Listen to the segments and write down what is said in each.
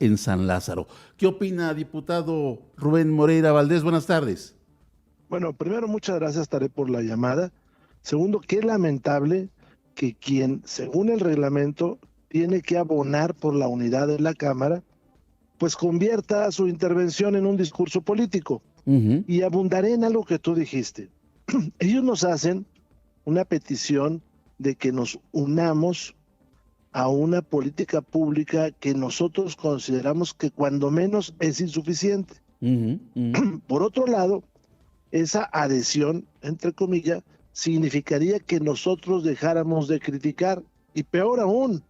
en San Lázaro. ¿Qué opina, diputado Rubén Moreira Valdés? Buenas tardes. Bueno, primero, muchas gracias, Tarek, por la llamada. Segundo, qué lamentable que quien, según el reglamento, tiene que abonar por la unidad de la Cámara, pues convierta su intervención en un discurso político. Y abundaré en algo que tú dijiste. Ellos nos hacen una petición de que nos unamos a una política pública que nosotros consideramos que cuando menos es insuficiente. Por otro lado, esa adhesión, entre comillas, significaría que nosotros dejáramos de criticar, y peor aún,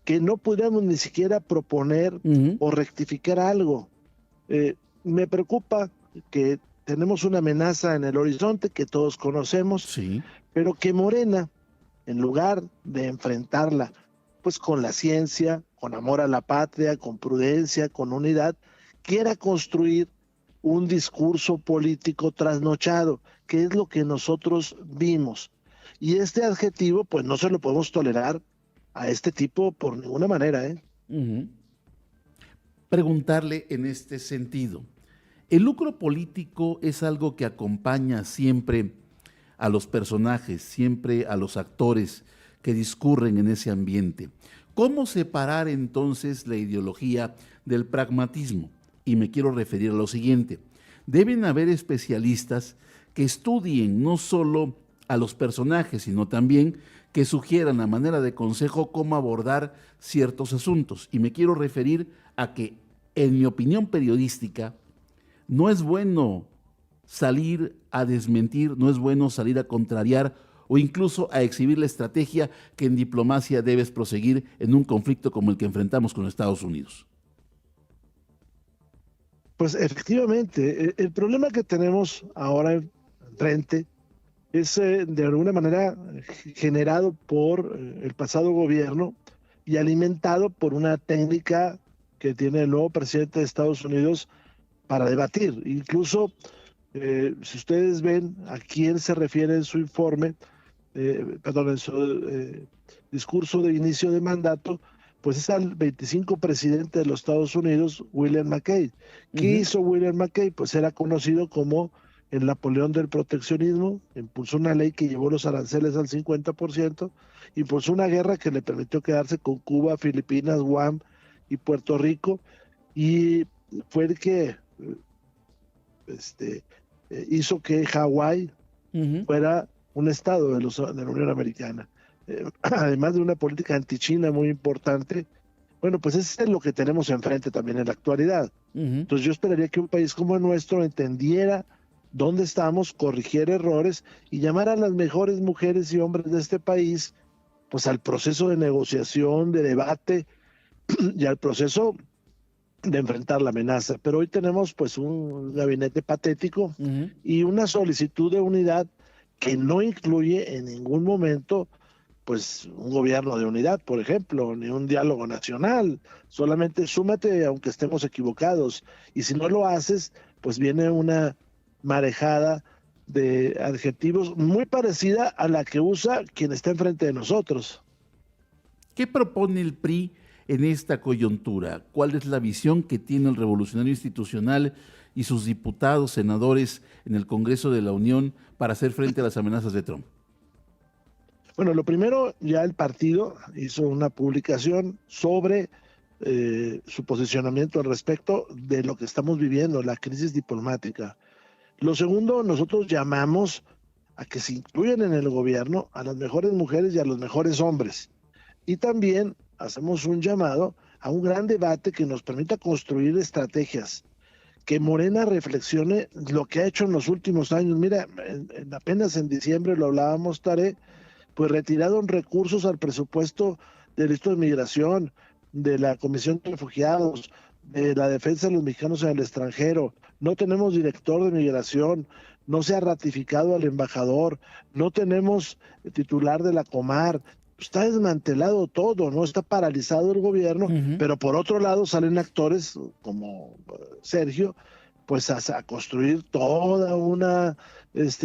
que no pudiéramos ni siquiera proponer o rectificar algo. Me preocupa que tenemos una amenaza en el horizonte que todos conocemos, sí, pero que Morena, en lugar de enfrentarla pues con la ciencia, con amor a la patria, con prudencia, con unidad, quiera construir un discurso político trasnochado, que es lo que nosotros vimos. Y este adjetivo, pues no se lo podemos tolerar a este tipo por ninguna manera, ¿eh? Preguntarle en este sentido, ¿el lucro político es algo que acompaña siempre a los personajes, siempre a los actores que discurren en ese ambiente? ¿Cómo separar entonces la ideología del pragmatismo? Y me quiero referir a lo siguiente. Deben haber especialistas que estudien no solo a los personajes, sino también que sugieran a manera de consejo cómo abordar ciertos asuntos. Y me quiero referir a que, en mi opinión periodística, no es bueno salir a desmentir, no es bueno salir a contrariar o incluso a exhibir la estrategia que en diplomacia debes proseguir en un conflicto como el que enfrentamos con Estados Unidos. Pues efectivamente, el problema que tenemos ahora enfrente es de alguna manera generado por el pasado gobierno y alimentado por una técnica que tiene el nuevo presidente de Estados Unidos para debatir. Incluso, si ustedes ven a quién se refiere en su informe, en su discurso de inicio de mandato, pues es al 25 presidente de los Estados Unidos, William McKay. ¿Qué hizo William McKay? Pues era conocido como el Napoleón del proteccionismo, impulsó una ley que llevó los aranceles al 50%, impulsó una guerra que le permitió quedarse con Cuba, Filipinas, Guam y Puerto Rico, y fue el que hizo que Hawái fuera un estado de la Unión Americana. Además de una política antichina muy importante. Bueno, pues eso es lo que tenemos enfrente también en la actualidad. Entonces yo esperaría que un país como el nuestro entendiera dónde estamos, corrigiera errores y llamar a las mejores mujeres y hombres de este país pues al proceso de negociación, de debate y al proceso de enfrentar la amenaza. Pero hoy tenemos pues un gabinete patético y una solicitud de unidad que no incluye en ningún momento pues un gobierno de unidad, por ejemplo, ni un diálogo nacional. Solamente súmate aunque estemos equivocados, y si no lo haces, pues viene una marejada de adjetivos muy parecida a la que usa quien está enfrente de nosotros. ¿Qué propone el PRI en esta coyuntura? ¿Cuál es la visión que tiene el Revolucionario Institucional y sus diputados, senadores en el Congreso de la Unión para hacer frente a las amenazas de Trump? Bueno, lo primero, ya el partido hizo una publicación sobre su posicionamiento al respecto de lo que estamos viviendo, la crisis diplomática. Lo segundo, nosotros llamamos a que se incluyan en el gobierno a las mejores mujeres y a los mejores hombres. Y también hacemos un llamado a un gran debate que nos permita construir estrategias, que Morena reflexione lo que ha hecho en los últimos años. Mira, apenas en diciembre lo hablábamos, Tarek, pues retiraron recursos al presupuesto del Instituto de Migración, de la Comisión de Refugiados, de la defensa de los mexicanos en el extranjero. No tenemos director de migración, no se ha ratificado al embajador, no tenemos titular de la Comar. Está desmantelado todo, no está paralizado el gobierno, pero por otro lado salen actores como Sergio, pues a construir toda una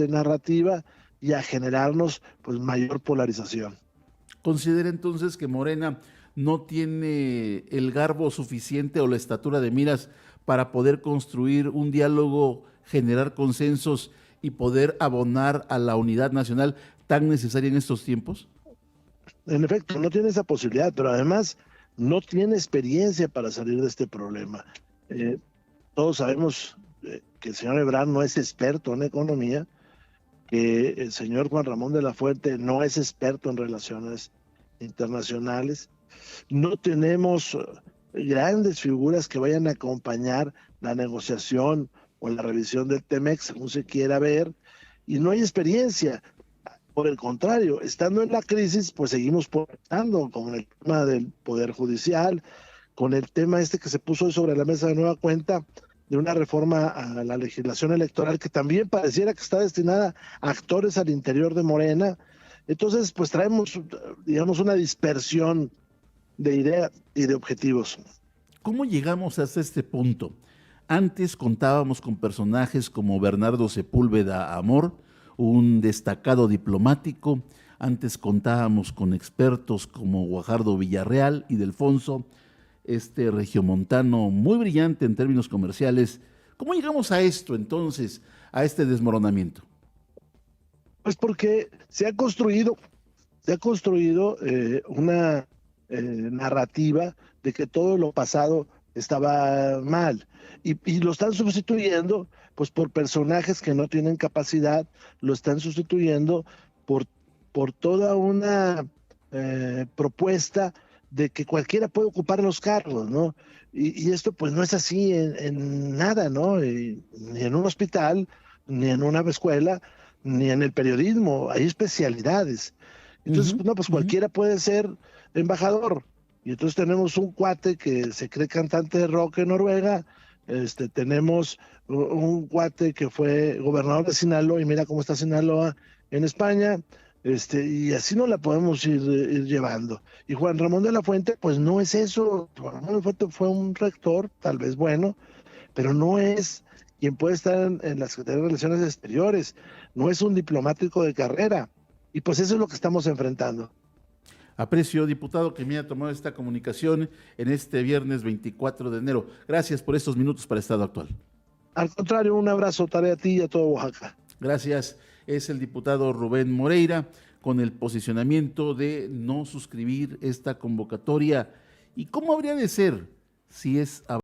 narrativa y a generarnos pues mayor polarización. ¿Considera entonces que Morena no tiene el garbo suficiente o la estatura de miras para poder construir un diálogo, generar consensos y poder abonar a la unidad nacional tan necesaria en estos tiempos? En efecto, no tiene esa posibilidad, pero además no tiene experiencia para salir de este problema. Eh, Todos sabemos que el señor Ebrard no es experto en economía, que el señor Juan Ramón de la Fuente no es experto en relaciones internacionales. No tenemos grandes figuras que vayan a acompañar la negociación o la revisión del TEMEC, según se quiera ver, y no hay experiencia. Por el contrario, estando en la crisis, pues seguimos protestando con el tema del Poder Judicial, con el tema este que se puso hoy sobre la mesa de nueva cuenta de una reforma a la legislación electoral que también pareciera que está destinada a actores al interior de Morena. Entonces, pues traemos, digamos, una dispersión de ideas y de objetivos. ¿Cómo llegamos hasta este punto? Antes contábamos con personajes como Bernardo Sepúlveda Amor, un destacado diplomático. Antes contábamos con expertos como Guajardo Villarreal y Delfonso, este regiomontano muy brillante en términos comerciales. ¿Cómo llegamos a esto entonces, a este desmoronamiento? Pues porque se ha construido una narrativa de que todo lo pasado estaba mal y lo están sustituyendo pues por personajes que no tienen capacidad, lo están sustituyendo por, por toda una propuesta de que cualquiera puede ocupar los cargos, ¿no? Y esto pues no es así en nada, ¿no? Ni en un hospital, ni en una escuela, ni en el periodismo, hay especialidades. Entonces, Ujú, no, pues ujú. cualquiera puede ser embajador. Y entonces tenemos un cuate que se cree cantante de rock en Noruega, tenemos un cuate que fue gobernador de Sinaloa y mira cómo está Sinaloa en España, y así no la podemos ir llevando. Y Juan Ramón de la Fuente, pues no es eso. Juan Ramón de la Fuente fue un rector, tal vez bueno, pero no es quien puede estar en la Secretaría de Relaciones Exteriores, no es un diplomático de carrera. Y pues eso es lo que estamos enfrentando. Aprecio, diputado, que me haya tomado esta comunicación en este viernes 24 de enero. Gracias por estos minutos para Estado Actual. Al contrario, un abrazo a ti y a todo Oaxaca. Gracias. Es el diputado Rubén Moreira con el posicionamiento de no suscribir esta convocatoria. ¿Y cómo habría de ser si es